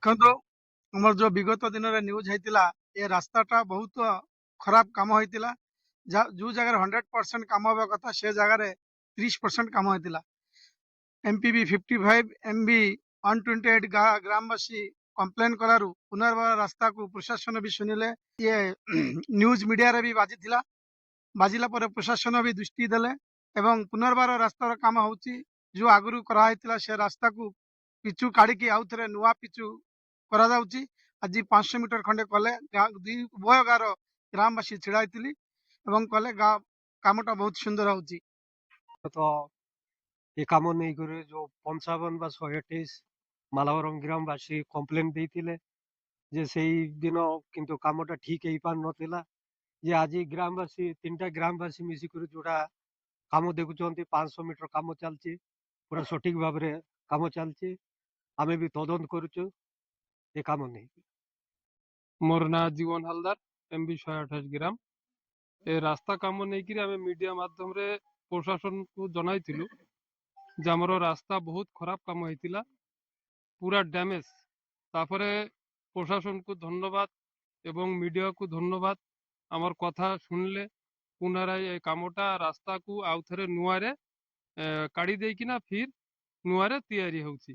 ଦେଖନ୍ତୁ ଆମର ଯୋଉ ବିଗତ ଦିନରେ ନ୍ୟୁଜ୍ ହେଇଥିଲା ଏ ରାସ୍ତାଟା ବହୁତ ଖରାପ କାମ ହେଇଥିଲା। ଯୋଉ ଜାଗାରେ 100% କାମ ହେବା କଥା ସେ ଜାଗାରେ 30% କାମ ହେଇଥିଲା। MPB 55 MB 128 ଗ୍ରାମବାସୀ କମ୍ପ୍ଲେନ କଲାରୁ ପୁନର୍ବାର ରାସ୍ତାକୁ ପ୍ରଶାସନ ବି ଶୁଣିଲେ। ଇଏ ନ୍ୟୁଜ୍ ମିଡିଆରେ ବି ବାଜିଥିଲା। ବାଜିଲା ପରେ ପ୍ରଶାସନ ବି ଦୃଷ୍ଟି ଦେଲେ ଏବଂ ପୁନର୍ବାର ରାସ୍ତାର କାମ ହଉଛି। ଯୋଉ ଆଗରୁ କରାହେଇଥିଲା ସେ ରାସ୍ତାକୁ ପିଚୁ କାଢିକି ଆଉ ଥରେ ନୂଆ ପିଚୁ କରାଯାଉଛି। ଆଜି 500 ମିଟର ଖଣ୍ଡେ କଲେ ଉଭୟ ଗାଁର ଗ୍ରାମବାସୀ ଛିଡା ହେଇଥିଲି ଏବଂ କଲେ କାମଟା ବହୁତ ସୁନ୍ଦର ହଉଛି। ତ ଏ କାମ ନେଇକରି ଯୋଉ 55 ବା 128 ମାଲାବରମ ଗ୍ରାମବାସୀ କମ୍ପ୍ଲେନ ଦେଇଥିଲେ ଯେ ସେଇ ଦିନ କିନ୍ତୁ କାମଟା ଠିକ ହେଇପାରୁନଥିଲା। ଯେ ଆଜି ଗ୍ରାମବାସୀ 3ଟା ଗ୍ରାମବାସୀ ମିଶିକରି ଯୋଉଟା କାମ ଦେଖୁଛନ୍ତି 500 ମିଟର କାମ ଚାଲିଛି, ପୁରା ସଠିକ ଭାବରେ କାମ ଚାଲିଛି। ଆମେ ବି ତଦନ୍ତ କରୁଛୁ ଏ କାମ ନେଇକି। मोर ना जीवन हालदार MB 128 ग्राम ए रास्ता काम नहीं आम मीडिया माध्यम रे प्रशासन को जनाइलु जे आमर रास्ता बहुत खराब काम होता पूरा डैमेज। तापरे प्रशासन को धन्यवाद एवं मीडिया को धन्यवाद आमर कथा सुनले पुनराय ए कामटा रास्ता को आउ थे नुआ काढ़ी देकिना फिर नुआ तैयारी होउची।